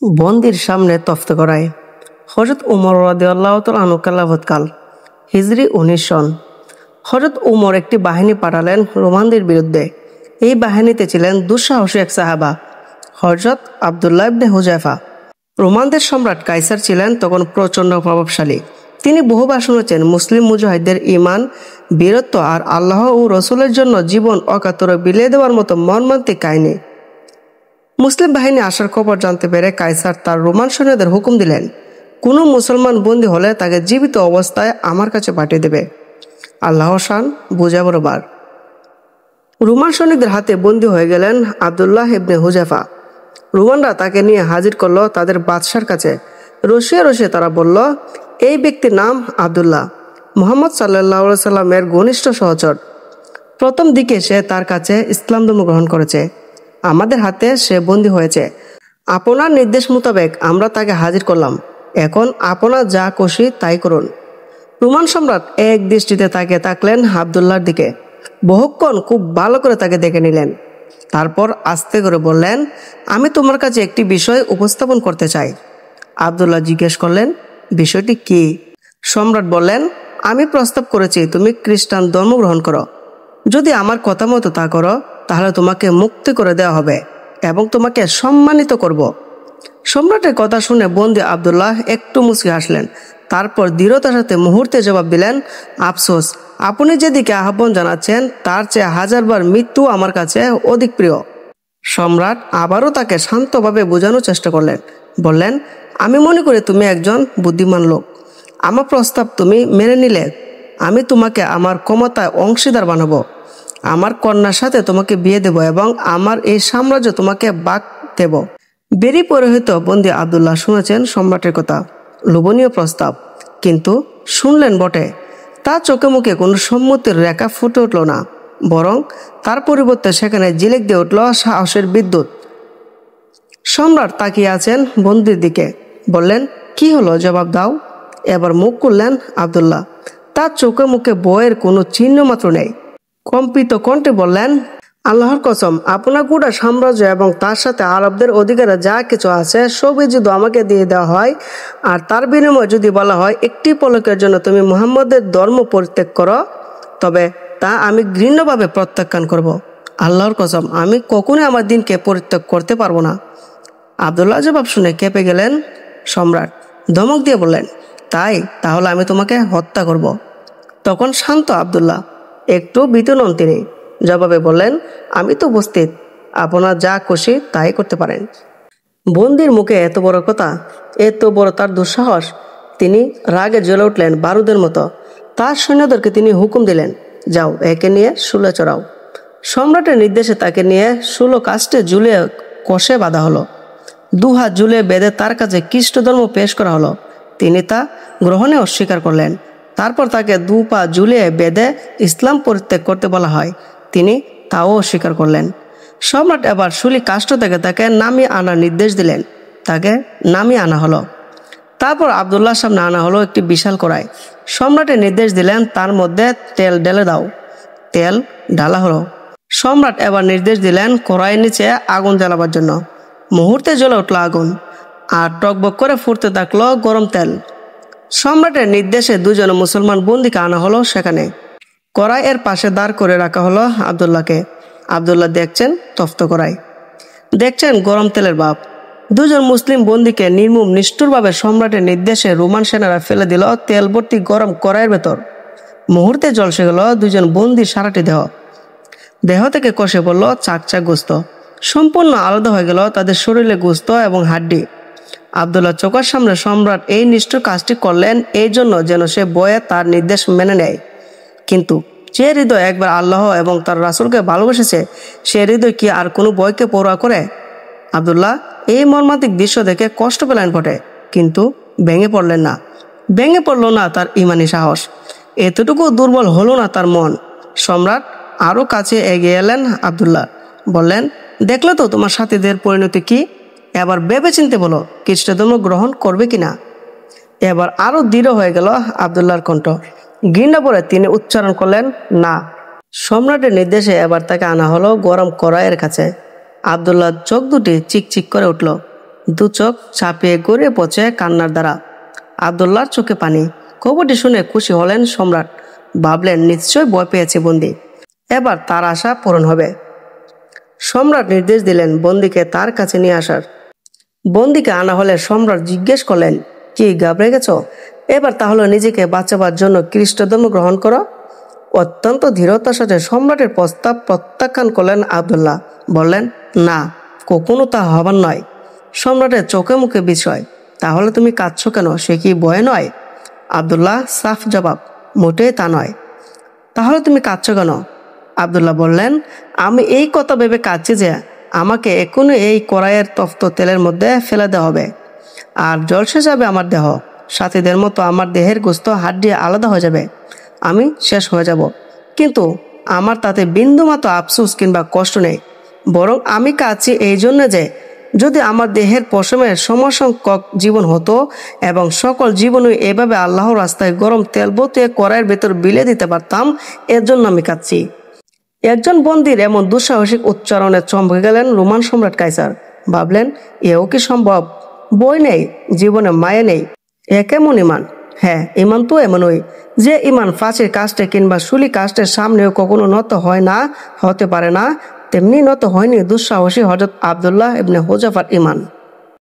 বন্দির সামনে তফত করায়। হযরত উমর রাদিয়াল্লাহু তাআলা আনহু খেলাফতকাল হিজরি 19 সন। হযরত উমর একটি বাহিনী পাঠালেন রোমানদের বিরুদ্ধে। এই বাহিনীতে ছিলেন দুঃসাহসী এক সাহাবা হযরত আব্দুল্লাহ ইবনে হুযায়ফা। রোমানদের সম্রাট কাইসার ছিলেন তখন প্রচণ্ড প্রভাবশালী। তিনি বহুবার শুনেছেন মুসলিম মুজাহিদদের ঈমান, বীরত্ব আর আল্লাহ ও রসুলের জন্য জীবন অকাতরে বিলিয়ে দেওয়ার মতো মর্মান্তিক কাহিনী। মুসলিম বাহিনী আসার খবর জানতে পেরে কাইসার তার রোমান সৈন্যদের হুকুম দিলেন, কোনো মুসলমান বন্দী হলে তাকে জীবিত অবস্থায় আমার কাছে পাঠিয়ে দেবে। আল্লাহ শান বুঝা বরাবর। রোমান সৈনিকদের হাতে বন্দী হয়ে গেলেন আব্দুল্লাহ ইবনে হুযায়ফা। রোমানরা তাকে নিয়ে হাজির করলো তাদের বাদশার কাছে। রসিয়ে রসিয়ে তারা বলল, এই ব্যক্তির নাম আব্দুল্লাহ, মুহাম্মদ সাল্লাল্লাহু আলাইহি সাল্লামের ঘনিষ্ঠ সহচর। প্রথম দিকে সে তার কাছে ইসলাম ধর্ম গ্রহণ করেছে। আমাদের হাতে সে বন্দী হয়েছে। আপনার নির্দেশ মোতাবেক আমরা তাকে হাজির করলাম। এখন আপনার যা খুশি তাই করুন। রোমান সম্রাট এক দৃষ্টিতে তাকে তাকলেন আব্দুল্লাহর দিকে। বহুক্ষণ খুব ভালো করে তাকে দেখে নিলেন। তারপর আস্তে করে বললেন, আমি তোমার কাছে একটি বিষয় উপস্থাপন করতে চাই। আব্দুল্লাহ জিজ্ঞেস করলেন, বিষয়টি কি? সম্রাট বললেন, আমি প্রস্তাব করেছি তুমি খ্রিস্টান ধর্ম গ্রহণ করো। যদি আমার কথা মতো তা করো তাহলে তোমাকে মুক্তি করে দেওয়া হবে এবং তোমাকে সম্মানিত করব। সম্রাটের কথা শুনে বন্দী আব্দুল্লাহ একটু মুচকি হাসলেন। তারপর দৃঢ়তার সাথে মুহূর্তে জবাব দিলেন, আফসোস, আপনি যেদিকে আহ্বান জানাচ্ছেন তার চেয়ে হাজারবার মৃত্যু আমার কাছে অধিক প্রিয়। সম্রাট আবারও তাকে শান্তভাবে বোঝানোর চেষ্টা করলেন। বললেন, আমি মনে করি তুমি একজন বুদ্ধিমান লোক। আমার প্রস্তাব তুমি মেনে নিলে আমি তোমাকে আমার ক্ষমতায় অংশীদার বানাবো। আমার কন্যার সাথে তোমাকে বিয়ে দেব এবং আমার এই সাম্রাজ্য তোমাকে ভাগ দেব। বেরি পরিহিত বন্দী আব্দুল্লাহ শুনেছেন সম্রাটের কথা, লোভনীয় প্রস্তাব, কিন্তু শুনলেন বটে, তার চোখে মুখে কোনো সম্মতির রেখা ফুটে উঠল না, বরং তার পরিবর্তে সেখানে ঝিলিক দিয়ে উঠল সাহসের বিদ্যুৎ। সম্রাট তাকিয়ে আছেন বন্দীর দিকে। বললেন, কি হলো, জবাব দাও। এবার মুখ খুললেন আব্দুল্লাহ। তার চোখে মুখে ভয়ের কোনো চিহ্ন মাত্র নেই। কম্পিত কণ্ঠে বললেন, আল্লাহর কসম, আপনার গোটা সাম্রাজ্য এবং তার সাথে আরবদের অধিকারে যা কিছু আছে সবই যদি আমাকে দিয়ে দেওয়া হয় আর তার বিনিময়ে যদি বলা হয় একটি পলকের জন্য তুমি মুহাম্মদের ধর্ম পরিত্যাগ করো, তবে তা আমি ঘৃণ্যভাবে প্রত্যাখ্যান করব। আল্লাহর কসম, আমি কখনোই আমার দিনকে পরিত্যাগ করতে পারবো না। আব্দুল্লাহ জবাব শুনে কেঁপে গেলেন। সম্রাট ধমক দিয়ে বললেন, তাহলে আমি তোমাকে হত্যা করব। তখন শান্ত আব্দুল্লাহ, একটু ভীত নন তিনি। জবাবে বললেন, আমি তো উপস্থিত, আপনার যা খুশি তাই করতে পারেন। বন্দির মুখে এত বড় কথা, এত বড় তার দুঃসাহস। তিনি রাগে জ্বলে উঠলেন বারুদের মতো। তার সৈন্যদেরকে তিনি হুকুম দিলেন, যাও একে নিয়ে শুলে চড়াও। সম্রাটের নির্দেশে তাকে নিয়ে শুলো কাস্টে ঝুলিয়ে কষে বাঁধা হলো। দুহাত ঝুলিয়ে বেঁধে তার কাছে খ্রিস্ট ধর্ম পেশ করা হলো। তিনি তা গ্রহণে অস্বীকার করলেন। তারপর তাকে দু পা ঝুলিয়ে বেঁধে ইসলাম পরিত্যাগ করতে বলা হয়। তিনি তাও অস্বীকার করলেন। সম্রাট এবার শুলি কাষ্ঠ থেকে তাকে নামিয়ে আনার নির্দেশ দিলেন। তাকে নামিয়ে আনা হলো। তারপর আব্দুল্লাহর সামনে আনা হলো একটি বিশাল কড়াই। সম্রাটের নির্দেশ দিলেন, তার মধ্যে তেল ঢেলে দাও। তেল ঢালা হলো। সম্রাট এবার নির্দেশ দিলেন কড়াইয়ের নিচে আগুন জ্বালাবার জন্য। মুহূর্তে জ্বলে উঠল আগুন আর টকবক করে ফুটতে থাকলো গরম তেল। সম্রাটের নির্দেশে দুজন মুসলমান বন্দীকে আনা হলো সেখানে। কড়াইয়ের পাশে দাঁড় করে রাখা হলো আব্দুল্লাহকে। আব্দুল্লাহ দেখছেন তপ্ত কড়াই, দেখছেন গরম তেলের ভাপ। দুজন মুসলিম বন্দীকে নির্মম নিষ্ঠুরভাবে সম্রাটের নির্দেশে রোমান সেনারা ফেলে দিল তেল ভর্তি গরম কড়াইয়ের ভেতর। মুহূর্তে ঝলসে গেল দুজন বন্দীর সারাটি দেহ। দেহ থেকে কষে পড়ল চাকচাক গোস্ত। সম্পূর্ণ আলাদা হয়ে গেল তাদের শরীরে গোস্ত এবং হাড্ডি। আব্দুল্লাহ চোখের সামনে সম্রাট এই নিষ্ঠুর কাজটি করলেন এই জন্য যেন সে ভয়ে তার নির্দেশ মেনে নেয়। কিন্তু যে হৃদয় একবার আল্লাহ এবং তার রাসূলকে ভালোবেসেছে, সে হৃদয় কি আর কোনো ভয়কে পরোয়া করে? আব্দুল্লাহ এই মর্মান্তিক দৃশ্য দেখে কষ্ট পেলেন বটে, কিন্তু ভেঙে পড়লেন না। ভেঙে পড়ল না তার ইমানি সাহস, এতটুকু দুর্বল হলো না তার মন। সম্রাট আরও কাছে এগিয়ে এলেন আব্দুল্লাহ। বললেন, দেখলে তো তোমার সাথীদের পরিণতি কি? এবার ভেবে চিনতে বলো খ্রিস্ট ধর্ম গ্রহণ করবে কিনা। এবার আরো দৃঢ় হয়ে গেল আব্দুল্লাহর কণ্ঠ। ঘৃণা ভরে তিনি উচ্চারণ করলেন, না। সম্রাটের নির্দেশে এবার তাকে আনা হলো গরম কড়াইয়ের কাছে। আব্দুল্লাহ চোখ দুটি চিকচিক করে উঠল। দু চোখ চাপিয়ে গড়িয়ে পড়ছে কান্নার দ্বারা। আব্দুল্লাহর চোখে পানি। খবরটি শুনে খুশি হলেন সম্রাট। ভাবলেন নিশ্চয় ভয় পেয়েছে বন্দী, এবার তার আশা পূরণ হবে। সম্রাট নির্দেশ দিলেন বন্দীকে তার কাছে নিয়ে আসার। বন্দীকে আনা হলে সম্রাট জিজ্ঞেস করলেন, কি ঘাবড়ে গেছ? এবার তাহলে নিজেকে বাঁচাবার জন্য খ্রিস্ট ধর্ম গ্রহণ করো। অত্যন্ত দৃঢ়তার সাথে সম্রাটের প্রস্তাব প্রত্যাখ্যান করলেন আব্দুল্লাহ। বললেন, না, কখনো তা হবার নয়। সম্রাটের চোখে মুখে বিস্ময়। তাহলে তুমি কাঁদছ কেন? সে কি ভয় নয়? আব্দুল্লাহ সাফ জবাব, মোটেই তা নয়। তাহলে তুমি কাঁদছ কেন? আব্দুল্লাহ বললেন, আমি এই কথা ভেবে কাঁদছি যে আমাকে এখনই এই কড়াইয়ের তপ্ত তেলের মধ্যে ফেলে দেওয়া হবে, আর জলসে যাবে আমার দেহ। সাথীদের মতো আমার দেহের গোস্ত হাড্ডি আলাদা হয়ে যাবে, আমি শেষ হয়ে যাব। কিন্তু আমার তাতে বিন্দুমাত্র আফসোস কিংবা কষ্ট নেই। বরং আমি কাঁদছি এই জন্য যে যদি আমার দেহের পশমের সমসংখ্যক জীবন হতো এবং সকল জীবনই এভাবে আল্লাহর রাস্তায় গরম তেল বতিয়ে কড়াইয়ের ভেতর বিলে দিতে পারতাম, এর জন্য আমি কাঁদছি। একজন বন্দীর এমন দুঃসাহসিক উচ্চারণে চমকে গেলেন রোমান সম্রাট কাইসার। ভাবলেন, এও কি সম্ভব? বই নেই, জীবনে মায়া নেই, এ কেমন ইমান? হ্যাঁ, ইমান তো এমনই যে ইমান ফাঁসির কাস্টে কিংবা শুলি কাস্টের সামনেও কখনো নত হয় না, হতে পারে না, তেমনি নত হয়নি দুঃসাহসী হযরত আব্দুল্লাহ ইবনে হুযাফার ইমান।